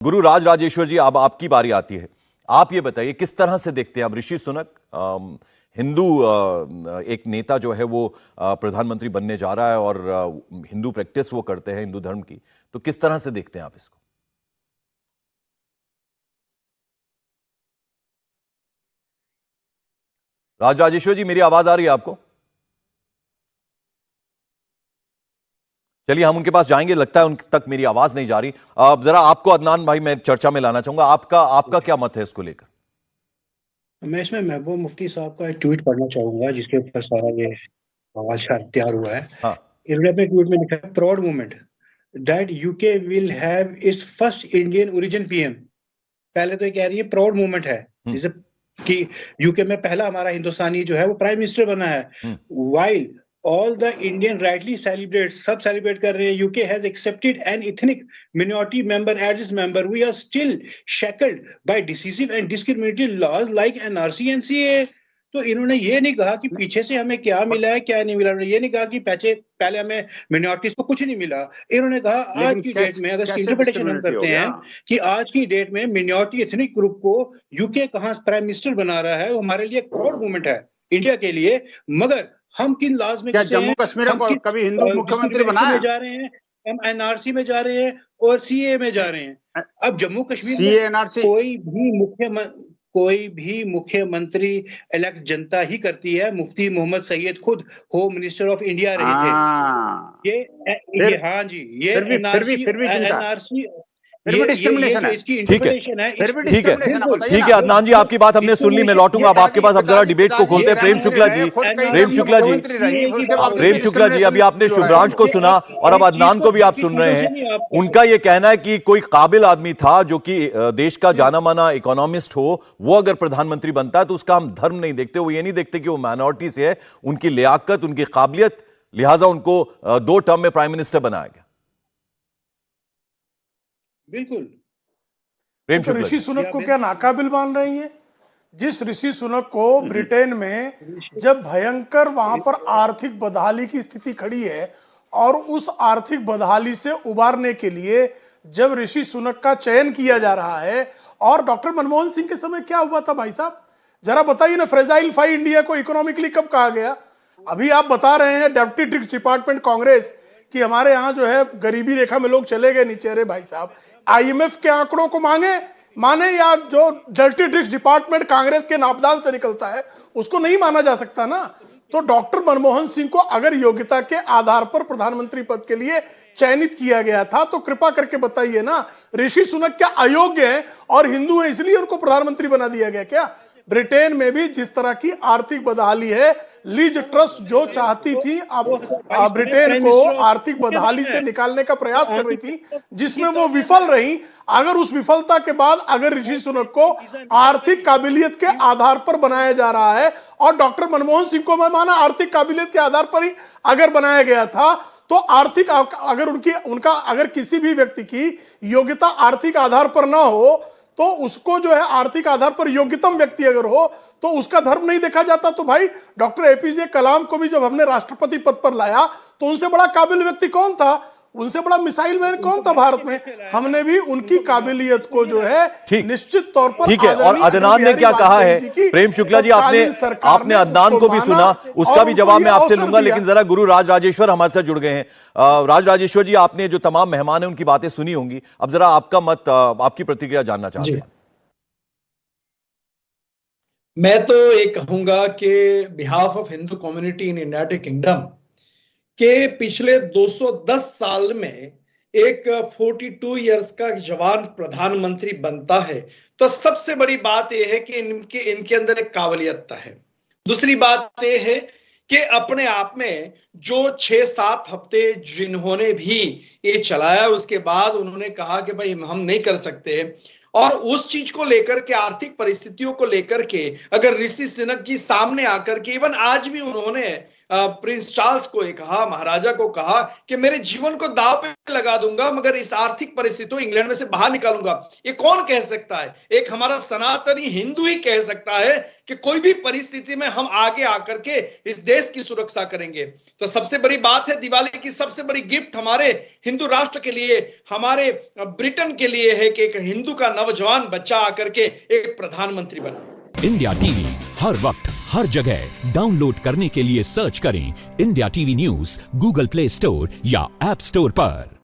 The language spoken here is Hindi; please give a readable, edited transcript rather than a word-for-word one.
गुरु राज राजेश्वर जी, अब आपकी बारी आती है। आप ये बताइए किस तरह से देखते हैं अब ऋषि सुनक हिंदू एक नेता जो है वो प्रधानमंत्री बनने जा रहा है और हिंदू प्रैक्टिस वो करते हैं हिंदू धर्म की, तो किस तरह से देखते हैं आप इसको? राज राजेश्वर जी, मेरी आवाज आ रही है आपको? चलिए हम उनके पास जाएंगे, लगता है उन तक मेरी आवाज नहीं जा रही। जरा आपको अदनान भाई मैं चर्चा में लाना चाहूंगा, आपका क्या मत है इसको लेकर? मैं इसमें महबूब मुफ्ती साहब का एक ट्वीट पढ़ना चाहूंगा जिसके ऊपर सारा ये समाचार तैयार हुआ है। हाँ। इन्होंने अपने ट्वीट में लिखा है, proud moment that UK will have it's first Indian origin PM. पहले तो ये कह रही है प्राउड मोमेंट है जैसे कि यूके में पहला हमारा हिंदुस्तानी जो है वो प्राइम मिनिस्टर बना है। While all the Indian rightly celebrate, सब सेलिब्रेट कर रहे हैं, UK has accepted an ethnic minority member as its member, we are still shackled by decisive and discriminatory laws like NRC and CA. तो इन्होंने ये नहीं कहा कि पीछे से हमें क्या मिला है क्या नहीं मिला, ये नहीं कहा कि पहले हमें मिनॉरिटीज को कुछ नहीं मिला। इन्होंने कहा आज की डेट में, अगर इसकी इंटरप्रिटेशन हम करते हैं कि आज की डेट में मिनॉरिटी एथनिक ग्रुप को यूके कहां प्राइम मिनिस्टर बना रहा है, वो हमारे लिए एक प्राउड मूवमेंट है इंडिया के लिए। मगर हम किन लॉज में, क्या जम्मू कश्मीर को कभी हिंदू मुख्यमंत्री बनाया? जा रहे हैं, हम एनआरसी में जा रहे हैं और सीए में जा रहे हैं। अब जम्मू कश्मीर में कोई भी मुख्यमंत्री इलेक्ट जनता ही करती है। मुफ्ती मोहम्मद सैयद खुद होम मिनिस्टर ऑफ इंडिया रहे थे। ये हाँ जी, ये एनआरसी इसकी इंटरप्रिटेशन है। ठीक है अदनान जी, आपकी बात हमने सुन ली, मैं लौटूंगा अब आपके पास। अब जरा डिबेट को खोलते हैं। प्रेम शुक्ला जी, अभी आपने शुभ्रांश को सुना और अब अदनान को भी आप सुन रहे हैं। उनका यह कहना है कि कोई काबिल आदमी था जो कि देश का जाना माना इकोनॉमिस्ट हो, वो अगर प्रधानमंत्री बनता है तो उसका हम धर्म नहीं देखते, वो ये नहीं देखते कि वो माइनॉरिटी से है, उनकी लियाकत, उनकी काबिलियत, लिहाजा उनको 2 टर्म में प्राइम मिनिस्टर बनाया गया। बिल्कुल। तो ऋषि सुनक को क्या नाकाबिल मान रही है? जिस ऋषि सुनक को ब्रिटेन में जब भयंकर वहां पर आर्थिक बदहाली की स्थिति खड़ी है और उस आर्थिक बदहाली से उबारने के लिए जब ऋषि सुनक का चयन किया जा रहा है, और डॉक्टर मनमोहन सिंह के समय क्या हुआ था भाई साहब, जरा बताइए ना। फ्रेजाइल 5 इंडिया को इकोनॉमिकली कब कहा गया? अभी आप बता रहे हैं डेप्टी ट्रिक्स डिपार्टमेंट कांग्रेस कि हमारे यहाँ जो है गरीबी रेखा में लोग चले गए नीचे। अरे भाई साहब, आईएमएफ के आंकड़ों को माने या जो डर्टी ट्रिक्स डिपार्टमेंट कांग्रेस के नापदान से निकलता है उसको नहीं माना जा सकता ना। तो डॉक्टर मनमोहन सिंह को अगर योग्यता के आधार पर प्रधानमंत्री पद के लिए चयनित किया गया था तो कृपा करके बताइए ना, ऋषि सुनक क्या अयोग्य हैं और हिंदू हैं इसलिए उनको प्रधानमंत्री बना दिया गया क्या? ब्रिटेन में भी जिस तरह की आर्थिक बदहाली है, लीज ट्रस जो चाहती थी अब ब्रिटेन को आर्थिक बदहाली से निकालने का प्रयास कर रही थी, जिसमें वो विफल रही। अगर उस विफलता के बाद अगर ऋषि सुनक को आर्थिक काबिलियत के आधार पर बनाया जा रहा है, और डॉक्टर मनमोहन सिंह को मैं माना आर्थिक काबिलियत के आधार पर ही अगर बनाया गया था, तो आर्थिक अगर उनका अगर किसी भी व्यक्ति की योग्यता आर्थिक आधार पर ना हो तो उसको जो है आर्थिक आधार पर योग्यतम व्यक्ति अगर हो तो उसका धर्म नहीं देखा जाता। तो भाई डॉक्टर एपीजे कलाम को भी जब हमने राष्ट्रपति पद पर लाया तो उनसे बड़ा काबिल व्यक्ति कौन था, उनसे बड़ा मिसाइल मैन कौन था भारत में? हमने भी उनकी काबिलियत को जो है निश्चित तौर पर। ठीक है, और अदनान ने क्या कहा है? प्रेम शुक्ला जी, आपने अदनान को भी सुना, उसका भी जवाब मैं आपसे लूंगा, लेकिन जरा गुरु राज राजेश्वर हमारे साथ जुड़ गए हैं। राज राजेश्वर जी, आपने जो तमाम मेहमान हैं उनकी बातें सुनी होंगी, अब जरा आपका मत, आपकी प्रतिक्रिया जानना चाहते हैं। मैं तो ये कहूंगा कि behalf of Hindu community in United kingdom के पिछले 210 साल में एक 42 इयर्स का जवान प्रधानमंत्री बनता है तो सबसे बड़ी बात यह है कि इनके अंदर एक काबिलियत है। दूसरी बात यह है कि अपने आप में जो 6-7 हफ्ते जिन्होंने भी ये चलाया उसके बाद उन्होंने कहा कि भाई हम नहीं कर सकते, और उस चीज को लेकर के, आर्थिक परिस्थितियों को लेकर के अगर ऋषि सुनक जी सामने आकर के, इवन आज भी उन्होंने प्रिंस चार्ल्स को ये कहा, महाराजा को कहा कि मेरे जीवन को दांव पे लगा दूंगा मगर इस आर्थिक परिस्थिति को इंग्लैंड में से बाहर निकालूंगा। ये कौन कह सकता है? एक हमारा सनातनी हिंदू ही कह सकता है कि कोई भी परिस्थिति में हम आगे आकर के इस देश की सुरक्षा करेंगे। तो सबसे बड़ी बात है, दिवाली की सबसे बड़ी गिफ्ट हमारे हिंदू राष्ट्र के लिए, हमारे ब्रिटेन के लिए है कि एक हिंदू का नौजवान बच्चा आकर के एक प्रधानमंत्री बना। इंडिया टीवी हर वक्त हर जगह डाउनलोड करने के लिए सर्च करें India TV news Google play store या ऐप स्टोर पर।